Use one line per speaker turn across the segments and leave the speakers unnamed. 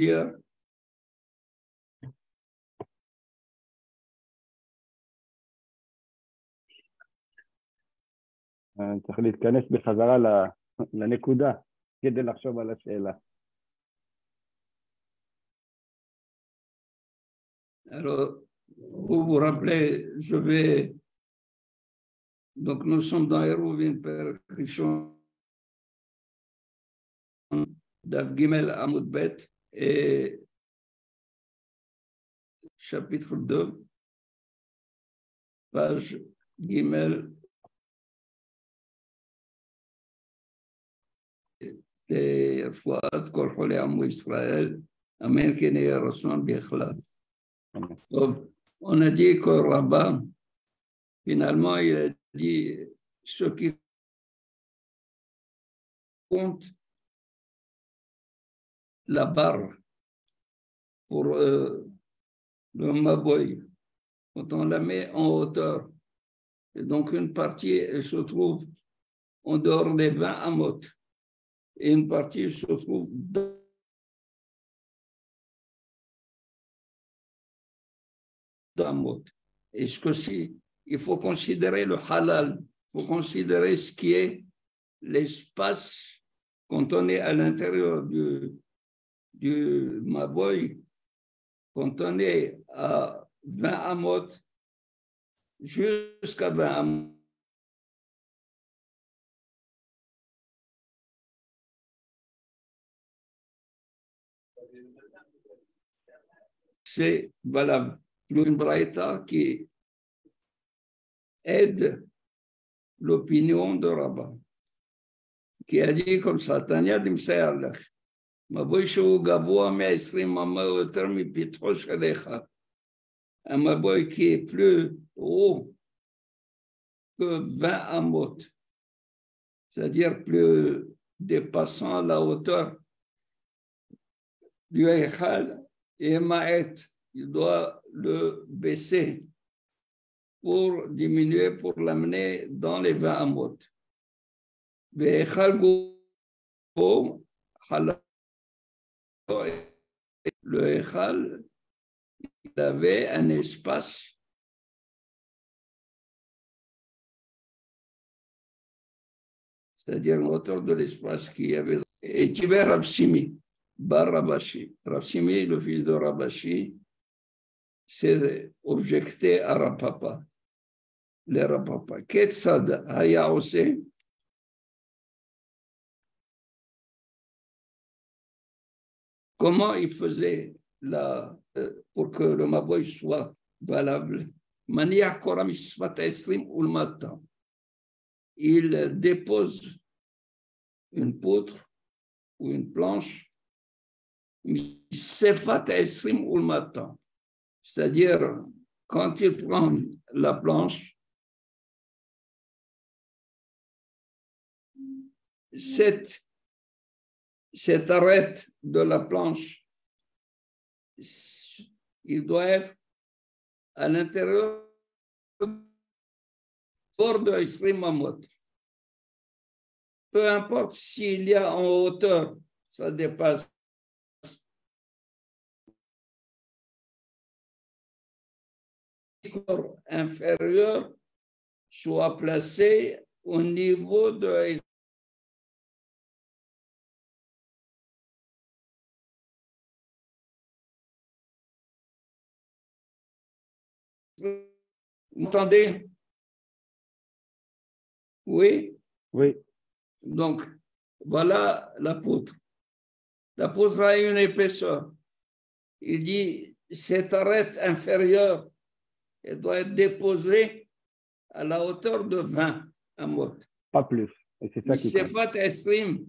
dire
צריך להתכנס בחזרה לנקודה כדי לחשוב על השאלה.
Alors, vous vous rappelez, donc nous sommes dans Hérouvine, Père Richon, Dav Gimel Amud Bet, et chapitre 2, page Gimel, Fouad, Kol Chole Amou Israël, Amen Kene Rasson Bichla. On a dit que Rabbah, finalement, il a dit ce qui compte la barre pour le Maboy, quand on la met en hauteur. Et donc, une partie, elle se trouve en dehors des 20 amot, et une partie se trouve dans amot. Et ce que si, il faut considérer le halal, il faut considérer ce qui est l'espace quand on est à l'intérieur du Maboy, quand on est à 20 amot, jusqu'à 20 amot. C'est valable. Une braïta qui aide l'opinion de Rabbah, qui a dit comme ça, Tanya Dimsayarlech, Maboy Shou Gavoa Me'esrim Mama Yoter Mipitro Shelecha. Un Maboy qui est plus haut que 20 amot, c'est-à-dire plus dépassant la hauteur du Eichal, et Ma'et, il doit le baisser pour diminuer, pour l'amener dans les 20 amot. Eichal Go, le Eichal, il avait un espace c'est-à-dire une hauteur de l'espace qu'il y avait. Et Tiber Rabshimi, Bar Rabashi. Rabshimi, le fils de Rabashi, s'est objecté à Rapapa. Les Rapapa. Ketsad Haya Ose. Comment il faisait pour que le Maboy soit valable? Mania Koram Isfata Esrim Ulmata. Il dépose une poutre ou une planche, c'est-à-dire quand il prend la planche, cette arête de la planche, il doit être à l'intérieur de Isrim Amot. Peu importe s'il y a en hauteur, ça dépasse. Le corps inférieur soit placé au niveau de Vous entendez? Oui?
Oui.
Donc, voilà la poutre. La poutre a une épaisseur. Il dit, cette arête inférieure, elle doit être déposée à la hauteur de 20 amot.
Pas plus. Et c'est ça qui compte.
Sefat Esrim,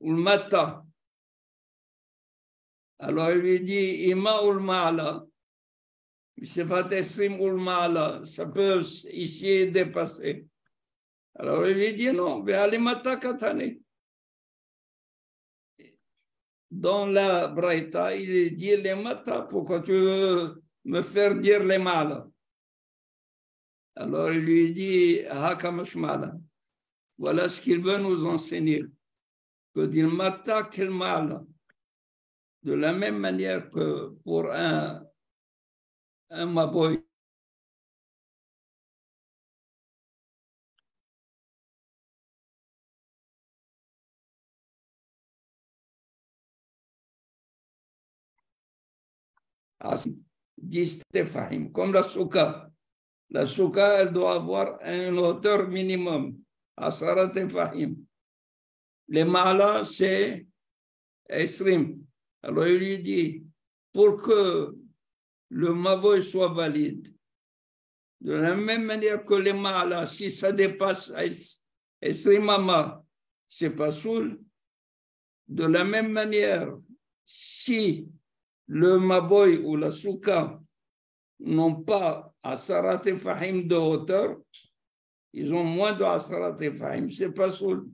ou le matin. Alors, il lui dit, Ima ou le Ma'ala. Sefat Esrim ou le Ma'ala. Ça peut ici dépasser. Alors, il lui dit, non, Ve'alimata Katane. Dans la Braïta, il dit les matas, pourquoi tu veux me faire dire les mal? Alors il lui dit, Hakamashmala. Voilà ce qu'il veut nous enseigner. Que dit mata quel mal? De la même manière que pour un maboy, à 10 tefahim, comme la souka. La souka, elle doit avoir une hauteur minimum, à 10 tefahim. Les malas, c'est esrim. Alors il lui dit, pour que le maboy soit valide, de la même manière que les malas, si ça dépasse esrim ama, c'est pas soul. De la même manière, si le maboy ou la souka n'ont pas Asarat Fahim de hauteur, ils ont moins de Asarat Fahim, c'est pas soul.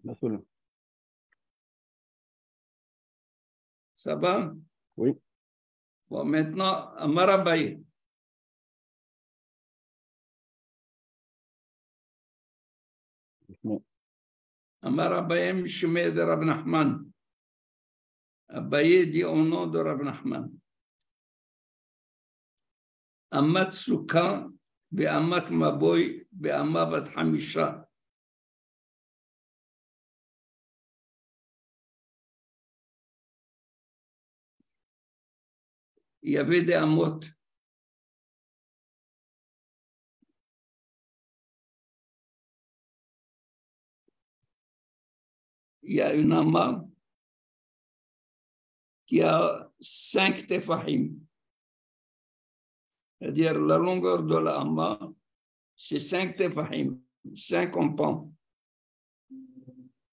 Ça va?
Oui.
Bon, maintenant, Amarabaye. Amarabaye, Mishmeh de Rab Nachman. Abaye dit au nom de Rab Nachman. Amat Souka, Be'amat Maboy, Be'amat Bat Hamisha. Il y avait des amot. Il y a une amma qui a 5 tefahim. C'est-à-dire la longueur de la amma, c'est 5 tefahim, 5 en pan,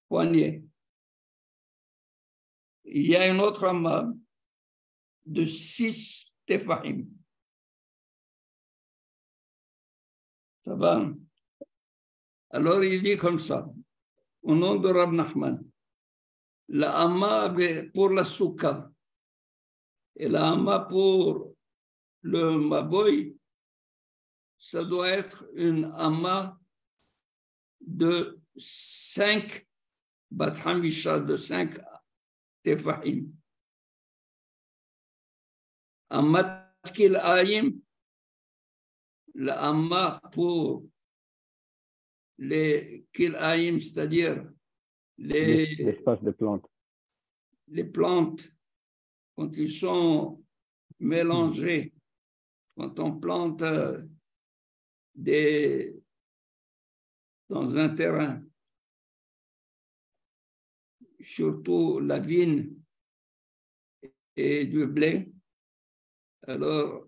poignée. Il y a une autre amma de 6 tefahim. Ça va? Alors il dit comme ça, au nom de Rab Nachman, la amma pour la souka et la amma pour le maboy, ça doit être une amma de 5 bat hamisha, de 5 tefahim. Amma tkil ayim, la amma pour les kilayim, c'est-à-dire
l'espace de plantes.
Les plantes, quand ils sont mélangés, quand on plante dans un terrain, surtout la vigne et du blé, alors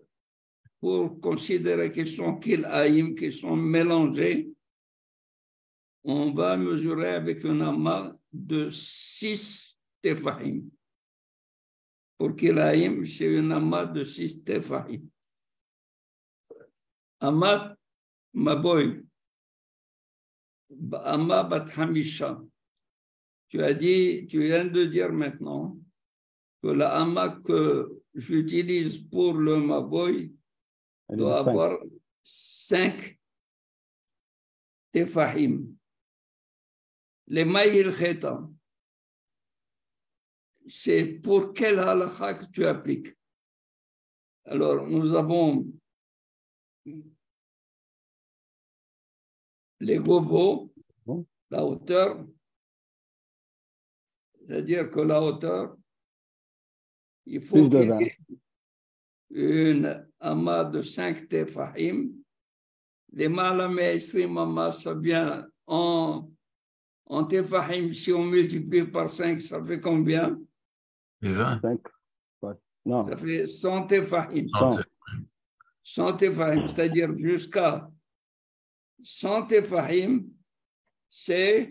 pour considérer qu'ils sont kilayim, qu'ils sont mélangés, on va mesurer avec un amas de 6 tefahim. Pour kilayim, c'est un amas de 6 tefahim. Amat maboy, amat bat hamisha. Tu viens de dire maintenant que la amat que j'utilise pour le maboy doit avoir 5 tefahim. Les maïl kheta, c'est pour quel halakha que tu appliques? Alors, nous avons les govos, la hauteur, c'est-à-dire que la hauteur, il faut qu'il y ait une amas de 5 tefahim. Les malamé esrim amas, ça vient en tefahim. Si on multiplie par 5, ça fait combien?
20.
Non.
Ça fait 100 tefahim. 100 tefahim, c'est-à-dire jusqu'à 100 tefahim, c'est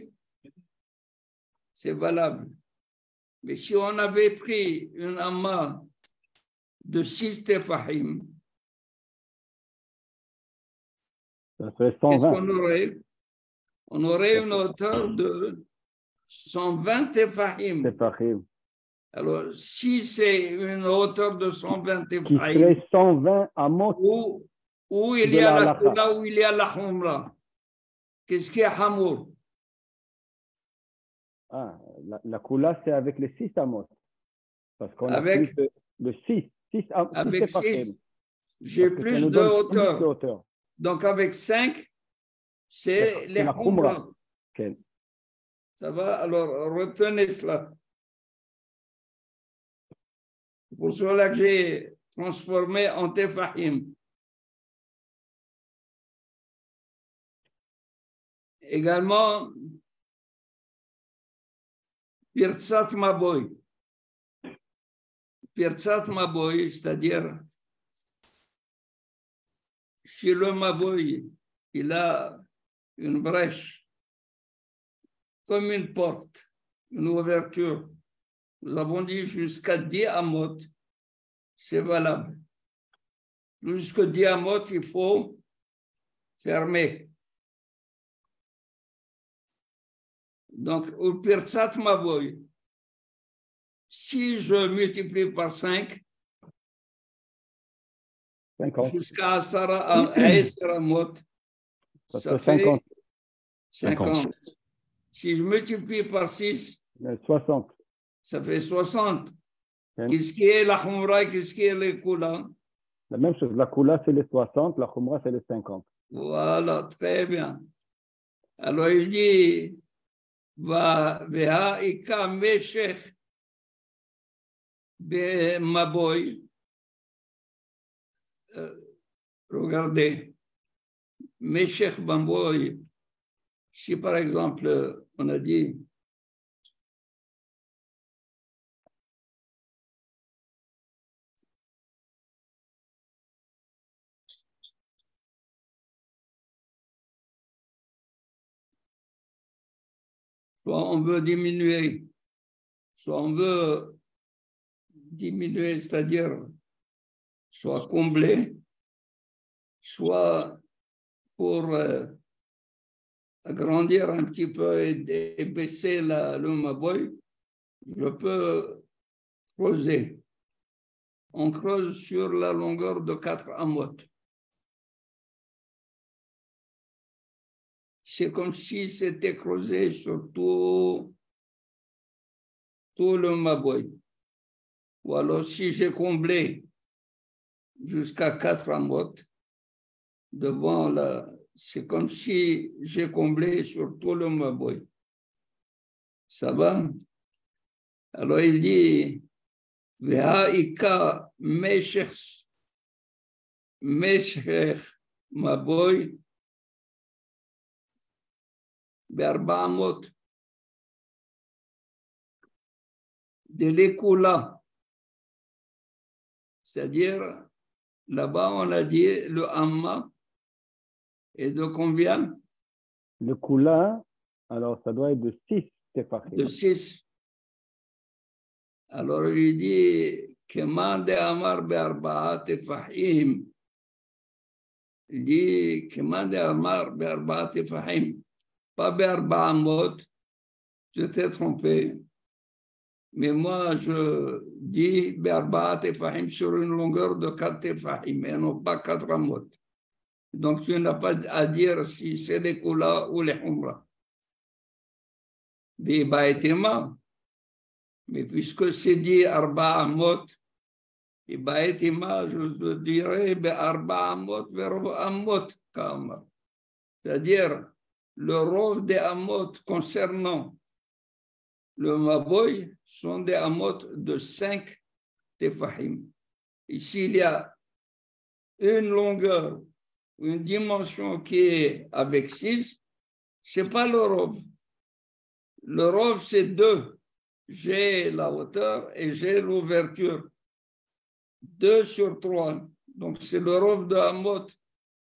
valable. Mais si on avait pris une amas de 6 tefahim,
ça fait 120.
Qu'est-ce qu'on aurait? On aurait une hauteur de 120 tefahim. Alors, si c'est une hauteur de 120 tefahim,
120 amot
où il y a la kula, où il y a la khumra, qu'est-ce qui est hamour?
La kula, c'est avec les 6 amot. Parce qu'on
avec,
a plus de 6.
avec 6,
tefachim.
j'ai
Parce que ça
plus
nous
de
donne plus de
hauteur.
hauteur.
Donc, avec 5, c'est les
la khumra.
khumra.
Okay.
Ça va? Alors, retenez cela. C'est pour cela que j'ai transformé en tefahim. Également, Pirtsat Maboy. Pirtsat Maboy, c'est-à-dire, si le Maboy, il a une brèche, comme une porte, une ouverture, nous avons dit jusqu'à 10 amot, c'est valable. Jusqu'à 10 amot, il faut fermer. Donc, au Pirtsat Maboy, si je multiplie par 5,
50.
jusqu'à Aïsra Amot, ça fait 50. Si je multiplie par 6,
60.
ça fait 60.
Okay.
Qu'est-ce qui est la khumra, qu'est-ce qui est le kula?
La même chose, la kula c'est les 60, la khumra c'est les 50.
Voilà, très bien. Alors il dit, va veha ika meshech be maboy. Regardez, meshech maboy. Si par exemple, on a dit, soit on veut diminuer, soit on veut diminuer, c'est-à-dire soit combler, soit pour agrandir un petit peu et baisser le maboy, je peux creuser. On creuse sur la longueur de 4 amot. C'est comme si c'était creusé sur tout le maboy. Ou alors si j'ai comblé jusqu'à 4 amot, devant la... C'est comme si j'ai comblé sur tout le maboy. Ça va? Alors il dit, Vehaika meshech maboy be'arba amot de l'écoula. C'est-à-dire, là-bas, on a dit le amma est de combien?
Le kula, alors ça doit être de 6 tefachim.
De 6. Alors, il dit, Keman de amar be'arba'a tefahim. Il dit, Keman de amar be'arba'a tefahim. Pas be'arba'a amot. Je t'ai trompé. Mais moi, je dis be'arba'a tefahim sur une longueur de 4 tefahim et non pas 4 amot. Donc, tu n'as pas à dire si c'est les kula ou les humra. Mais puisque c'est dit arba amot, et baetima, je dirais arba amot vers amot kamar. C'est-à-dire le rôle des amot concernant le maboy sont des amot de 5 tefahim. Ici, il y a une longueur, une dimension qui est avec 6, ce n'est pas le rôle. Le rôle, c'est 2. J'ai la hauteur et j'ai l'ouverture. 2 sur 3. Donc, c'est le rôle de Hamot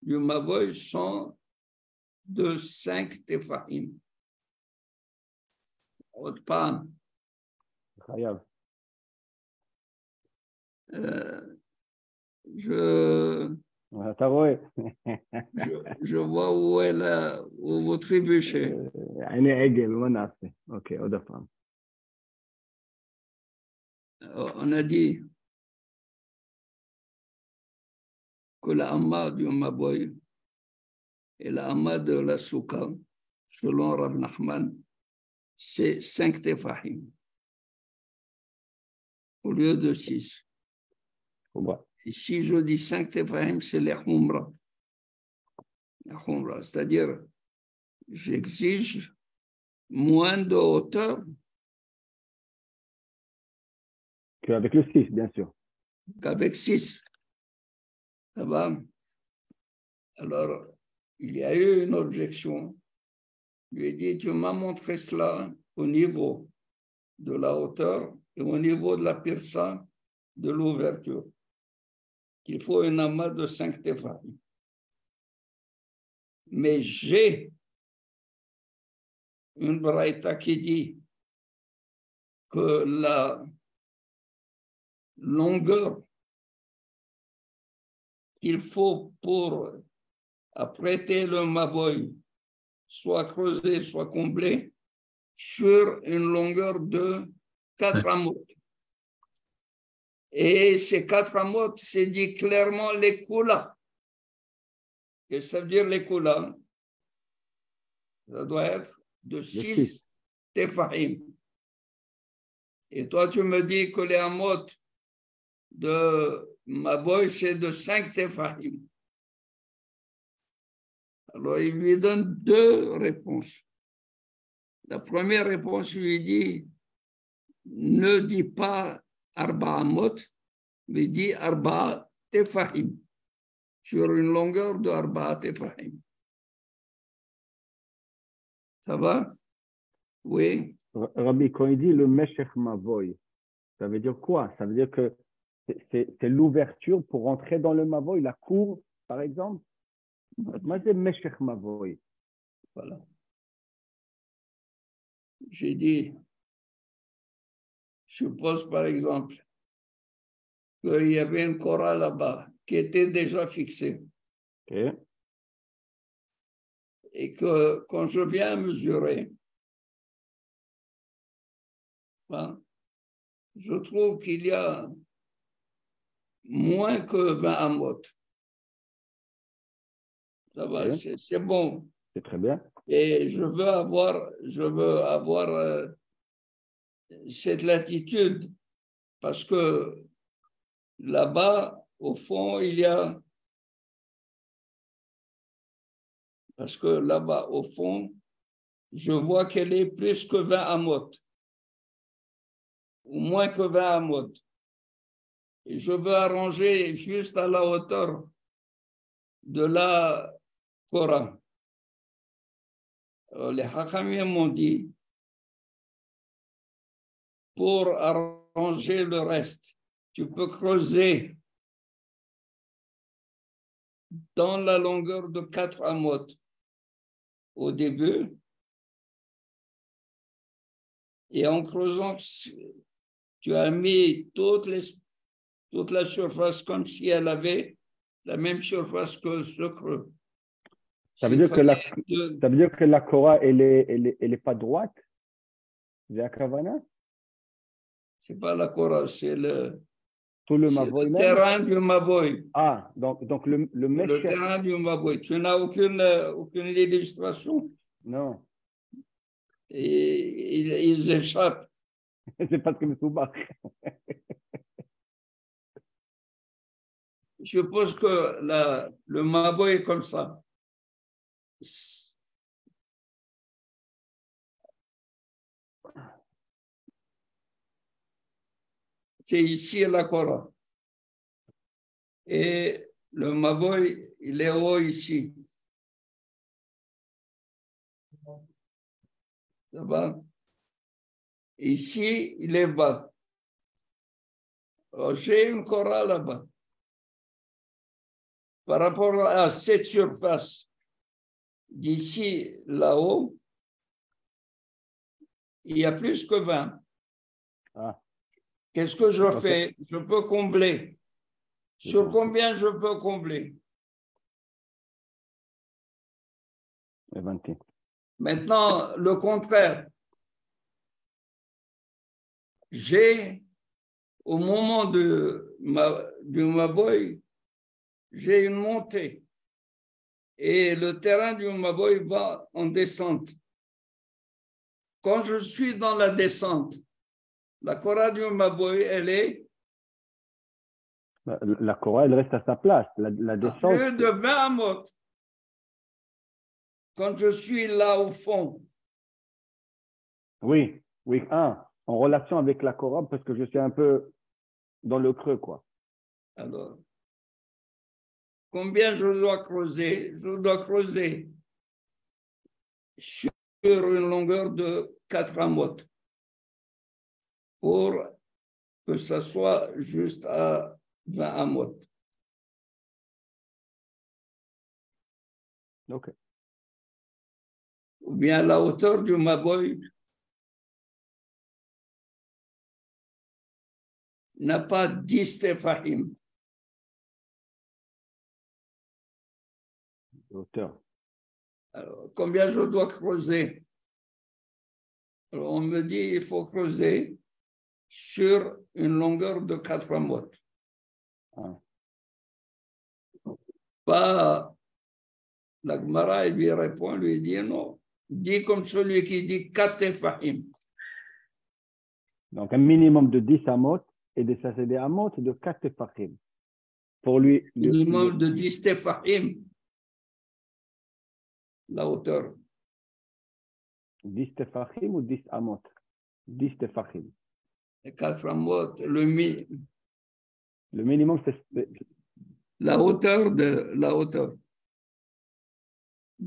du Maboy sont de 5 tefahim. Autre part. Je vois où est où vous trébuchez. On a dit que la Amma du Maboy et la Amma de la Souka, selon Rav Nachman, c'est 5 tefahim. au lieu de 6.
Ouais.
Et si je dis 5 Tefahim, c'est les Khumra. C'est-à-dire, j'exige moins de hauteur
Qu'avec le 6, bien sûr.
qu'avec 6. Ça va? Alors, il y a eu une objection. Je lui ai dit, tu m'as montré cela au niveau de la hauteur et au niveau de la pirsa de l'ouverture. Il faut un amas de 5 Tefahim. Mais j'ai une braïta qui dit que la longueur qu'il faut pour apprêter le maboy, soit creusé, soit comblé, sur une longueur de 4 amot. Et ces 4 amot, c'est dit clairement les kula. Et ça veut dire les kula, ça doit être de 6 tefahim. Et toi, tu me dis que les amot de maboy, c'est de 5 tefahim. Alors, il lui donne 2 réponses. La première réponse lui dit, ne dis pas arba amot, mais dis arba tefahim, sur une longueur de arba tefahim. Ça va? Oui.
Rabbi, quand il dit le Meshech Mavoy, ça veut dire quoi? Ça veut dire que c'est l'ouverture pour rentrer dans le Mavoy, la cour, par exemple? Moi, c'est Meshech Mavoy.
Voilà. J'ai dit, je suppose par exemple qu'il y avait une Korah là-bas qui était déjà fixée.
Okay.
Et que quand je viens mesurer, hein, je trouve qu'il y a moins que 20 amot. Ça va,
Okay.
c'est bon.
C'est très bien.
Et je veux avoir cette latitude parce que là-bas, au fond, il y a... Parce que là-bas, au fond, je vois qu'elle est plus que 20 amot. Ou moins que 20 amot. Et je veux arranger juste à la hauteur de la Korah. Les Hachamim m'ont dit, pour arranger le reste, tu peux creuser dans la longueur de 4 amot au début, et en creusant, tu as mis toute la surface comme si elle avait la même surface que ce creux.
Ça veut dire que la Korah, elle est pas droite? C'est la Kavana?
C'est pas la Korah, c'est
Tout le Mavoy même?
terrain du Maboy.
Ah, donc le
Le terrain du Maboy. Tu n'as aucune illustration.
Non.
Et ils échappent.
C'est pas comme Soubach.
Je pense que le Maboy est comme ça. C'est ici la Korah. Et le Maboy, il est haut ici. Ça va? Ici, il est bas. J'ai une Korah là-bas. Par rapport à cette surface, d'ici là-haut, il y a plus que 20.
Ah.
Qu'est-ce que je fais? Je peux combler. Sur combien je peux combler?
20.
Maintenant, le contraire. J'ai, au moment du Maboy, j'ai une montée. Et le terrain du Maboy va en descente. Quand je suis dans la descente, La Korah du Maboy, elle est
La Korah, elle reste à sa place. La
à
descente.
plus de 20 amot. Quand je suis là au fond,
Oui, oui. En relation avec la Korah, parce que je suis un peu dans le creux, quoi.
alors, combien je dois creuser? Je dois creuser sur une longueur de 4 amot pour que ça soit juste à 20 amot.
OK.
Ou bien la hauteur du Maboy n'a pas 10 tefahim.
Hauteur.
Alors, combien je dois creuser? Alors, on me dit il faut creuser sur une longueur de 4 amot.
Ah.
Pas, la Gemara lui répond, lui dit non. Dis comme celui qui dit 4 tefahim.
Donc, un minimum de 10 amot et ça, c'est des amot de 4 tefachim. Pour lui,
Minimum de 10 tefahim. La hauteur.
10 tefachim ou 10 amot? 10 tefachim.
Et 4 amot, le
minimum, c'est
la hauteur de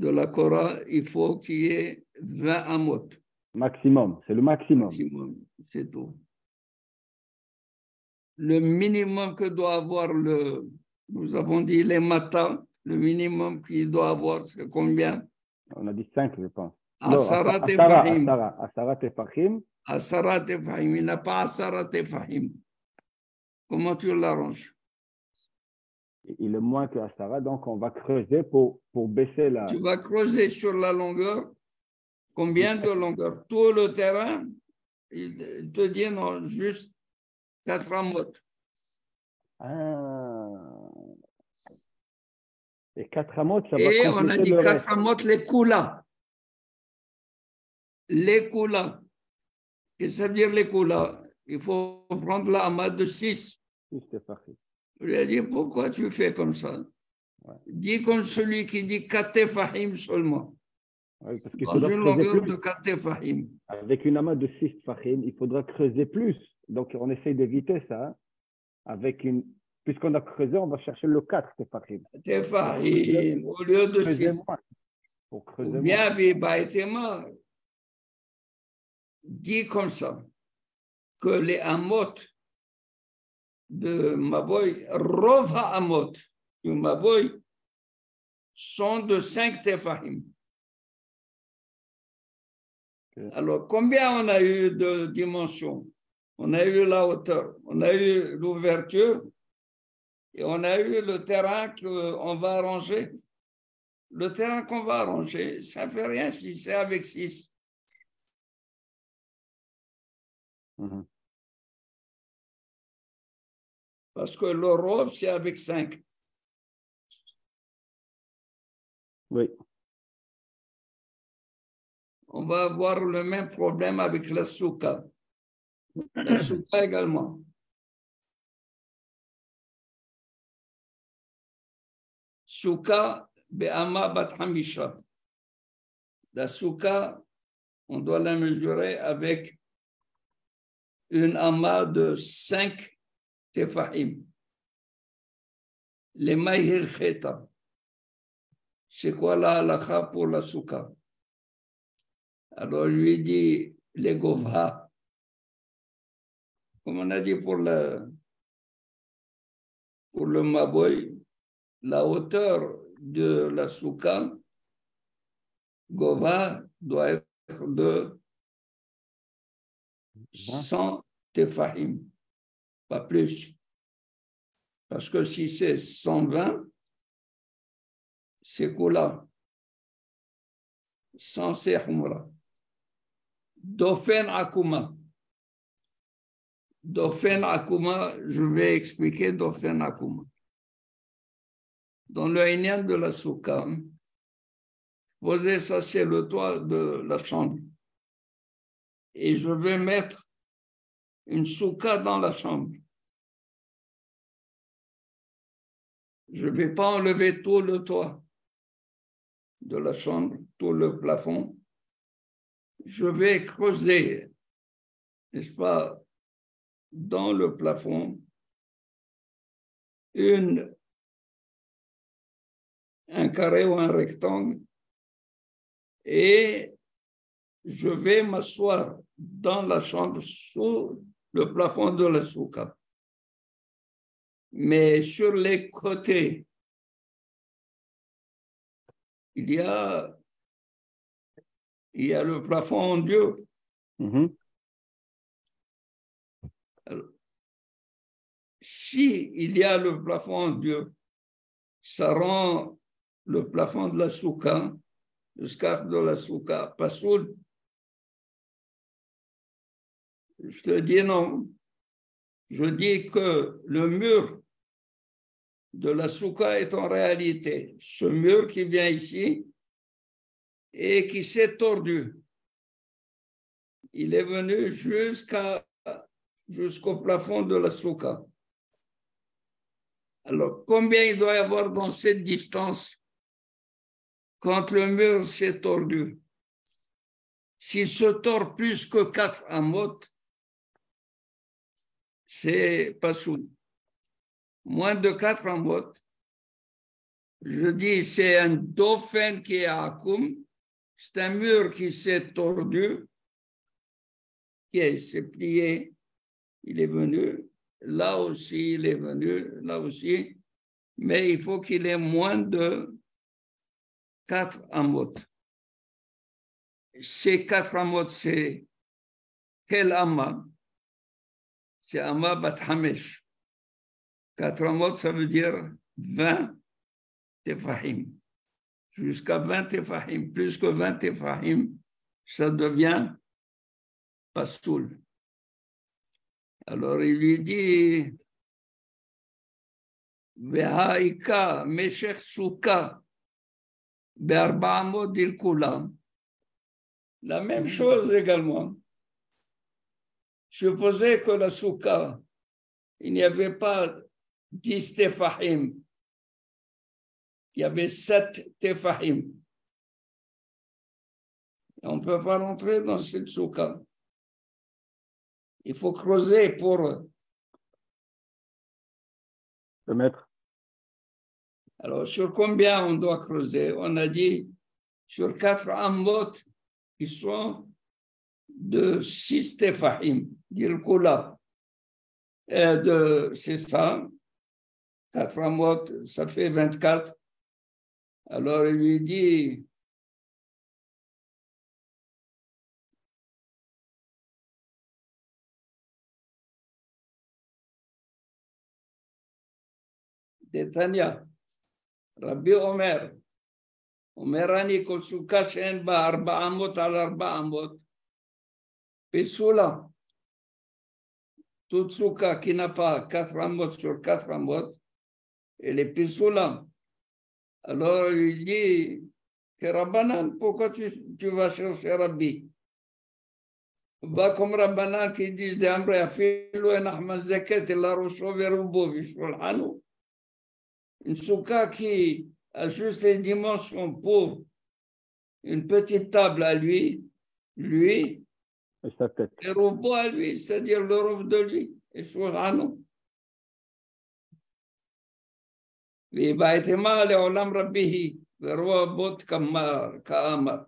la Korah, il faut qu'il y ait 20 amot.
maximum. C'est le maximum.
Maximum, c'est tout. Le minimum que doit avoir nous avons dit les matins, le minimum qu'il doit avoir, c'est combien?
On a dit 5, je pense.
Asara tefahim.
Asara tefachim.
Asara tefahim. Il n'a pas Asara tefahim. Comment tu l'arranges?
Il est moins que Asara, donc on va creuser pour baisser la...
Tu vas creuser sur la longueur. Combien de longueur? Tout le terrain, il te dit non, juste 4 amot.
Ah. Et 4 amot, ça va
Et on a
compléter
dit
le
4
reste.
amot, les koulas. Les koulas. Qu'est-ce que ça veut dire les koulas? Il faut prendre la amat de 6.
6 tefachim.
Je lui ai dit, pourquoi tu fais comme ça?
Ouais.
Dis comme celui qui dit 4 tefahim seulement.
Oui, parce qu'il
Dans
faudra
une
creuser
longueur
plus.
de 4 tefahim.
Avec une amas de 6 tefachim, il faudra creuser plus. Donc, on essaye d'éviter ça. Hein. Avec une... Puisqu'on a creusé, on va chercher le 4 tefachim.
Tefahim, au lieu de 6.
Pour
Ou
creuser
bien,
moins.
dit comme ça, que les amot de Maboy, Rov Amot de Maboy, sont de 5 tefahim. Okay. Alors, combien on a eu de dimensions? On a eu la hauteur, on a eu l'ouverture et on a eu le terrain qu'on va arranger. Le terrain qu'on va arranger, ça ne fait rien si c'est avec 6.
Mm-hmm.
Parce que le rov, c'est avec 5.
Oui.
On va avoir le même problème avec la souka. La souka également. Souka be'ama bat hamisha. La souka, on doit la mesurer avec une ama de 5 tefahim. Les maïhil kheta. C'est quoi la halakha pour la souka? Alors, lui dit les govha. Comme on a dit pour le maboy, la hauteur de la souka, govha, doit être de 100 tefahim, pas plus. Parce que si c'est 120, c'est koula. 100 c'est humra. Dofen akuma. Dofen akuma, je vais expliquer Dofen akuma. Dans le Inyan de la souka, posez ça, c'est le toit de la chambre. Et je vais mettre une souka dans la chambre. Je ne vais pas enlever tout le toit de la chambre, tout le plafond. Je vais creuser, n'est-ce pas, dans le plafond, un carré ou un rectangle, et je vais m'asseoir dans la chambre sous le plafond de la souka. Mais sur les côtés, il y a le plafond en dur. Alors, si il y a le plafond en dur, ça rend le plafond de la souka, le scarf de la souka, pas soul. Je te dis non. Je dis que le mur de la souka est en réalité ce mur qui vient ici et qui s'est tordu. Il est venu jusqu'au plafond de la souka. Alors, combien il doit y avoir dans cette distance quand le mur s'est tordu? S'il se tord plus que 4 amot, c'est pas soul. Moins de 4 amot, je dis c'est un dauphin qui est à Akoum, c'est un mur qui s'est tordu, qui s'est plié, il est venu, là aussi il est venu, là aussi, mais il faut qu'il ait moins de 4 amot. Ces 4 amot, c'est quel amma? C'est amma bat hamesh. 4 amot, ça veut dire 20 tefahim. Jusqu'à 20 tefahim. Plus que 20 tefahim, ça devient pastoul. Alors il lui dit Vehaika meshech souka be'arba amot dil kulam. La même chose également. Supposez que la souka, il n'y avait pas 10 tefahim, il y avait 7 tefahim. On ne peut pas rentrer dans cette souka. Il faut creuser pour
le mettre.
Alors, sur combien on doit creuser? On a dit sur 4 amot qui sont de 6 tefahim, d'Ilkula. C'est ça, 4 amot, ça fait 24. Alors, il lui dit, Détania, Rabbi Omer, Omerani Kosuka Shen Ba Arba Amot al Arba Amot, Pesula, toute souka qui n'a pas 4 amot sur 4 amot, elle est Pesula. Alors il lui dit, que Rabbanan, pourquoi tu vas chercher Rabbi? Va comme Rabbanan qui disent des Ambre Afilu en Ahmad Zaket et la Rocho Verubo Vishulhanu. Une souka qui a juste les dimensions pour une petite table à lui, et robot à lui, c'est-à-dire le robe de lui, et Shulhanu. ויבעתמה לעולם רביhi, ורוע בות כאמר.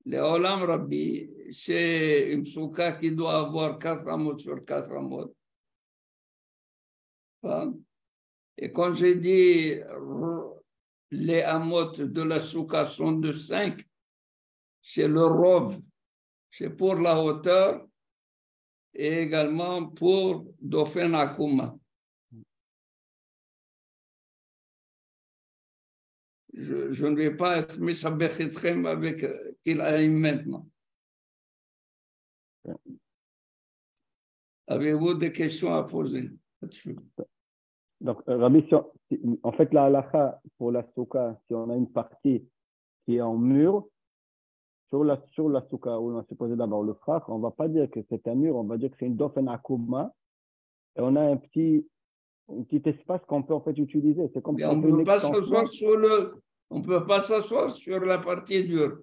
לעולם רבי, c'est une souka qui doit avoir 4 amot sur 4 amot. Et quand j'ai dit les amot de la souka sont de 5, c'est le rov, c'est pour la hauteur et également pour Dofen Akuma. Je ne vais pas être misabechetchem avec qu'il aille maintenant. Avez-vous des questions à poser là-dessus?
Donc, Rabbi, en fait, la halakha pour la souka, si on a une partie qui est en mur, sur la souka où on est supposé d'avoir le frach, on ne va pas dire que c'est un mur, on va dire que c'est une dofen akuma et on a un petit espace qu'on peut en fait utiliser. C'est comme
Mais
si
on
on fait une
peut pas
extension.
s'asseoir on peut pas s'asseoir sur la partie dure.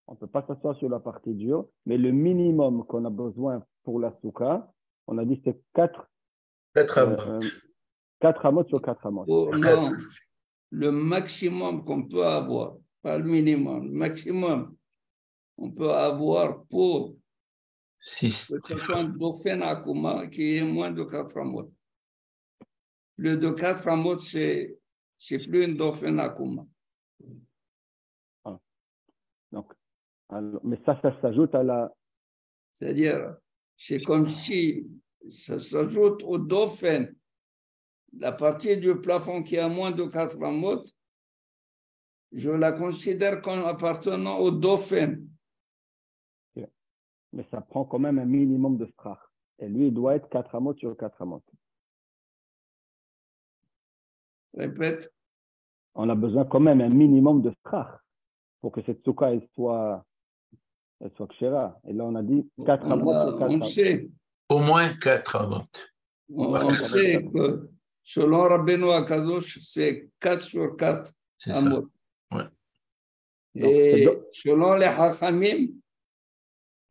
On ne peut pas s'asseoir sur la partie dure, mais le minimum qu'on a besoin pour la souka, on a dit c'est 4 amot sur 4 amot.
Non, le maximum qu'on peut avoir, pas le minimum, le maximum on peut avoir pour
6.
que ce soit un dauphin akuma qui est moins de 4 amot. Plus de 4 amot, c'est plus une dauphin akuma.
Donc, alors, mais ça s'ajoute à la...
C'est-à-dire, c'est comme si ça s'ajoute au dauphin. La partie du plafond qui a moins de 4 amot, je la considère comme appartenant au dauphin.
Mais ça prend quand même un minimum de strach. Et lui, il doit être 4 amot sur 4 amot.
Répète.
On a besoin quand même un minimum de strach pour que cette souka elle soit kshera. Et là, on a dit 4 amot sur 4 amot.
On sait.
Au moins 4 amot.
On sait que selon Rabbeinu Akadosh, c'est 4 sur 4 amot.
Ouais.
Et selon les Hachamim,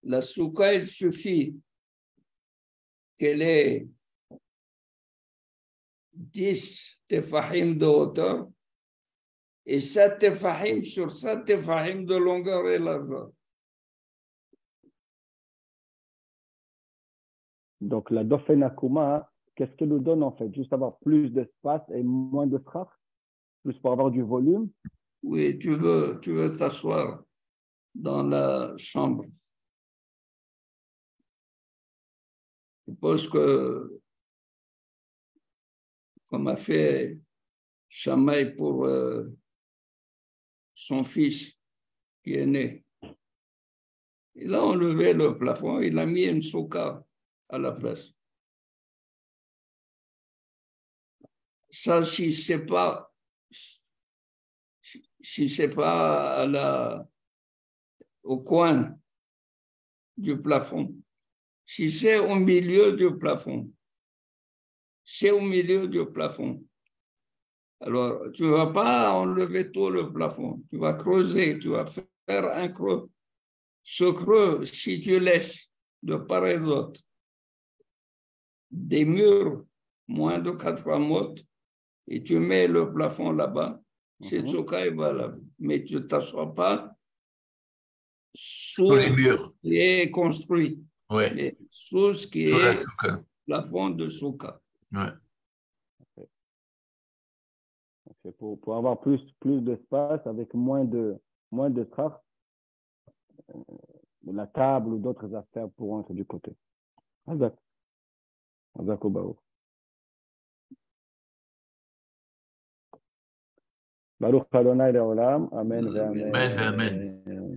la souka, il suffit qu'elle ait 10 tefahim de hauteur et 7 tefahim sur 7 tefahim de longueur et largeur.
Donc, la Dofen Akuma, qu'est-ce qu'elle nous donne en fait? Juste avoir plus d'espace et moins de strach? Plus pour avoir du volume?
Oui, tu veux t'asseoir dans la chambre. Je pense que, comme a fait Shamaï pour son fils qui est né, il a enlevé le plafond, il a mis une souka à la place. Ça, si c'est pas au coin du plafond, si c'est au milieu du plafond, alors tu ne vas pas enlever tout le plafond, tu vas creuser, tu vas faire un creux. Ce creux, si tu laisses de part et d'autre des murs moins de 4 amot et tu mets le plafond là-bas, c'est souka est valable. Mais tu ne t'assois pas sous
les murs
ce qui est construit,
ouais.
mais sous ce qui
Sur
est
la
plafond de souka.
Ouais.
C'est pour avoir plus d'espace avec moins de strach, la table ou d'autres affaires pourront être du côté. Azak au Baou. Baruch Adonai Leolam. Amen.
Amen.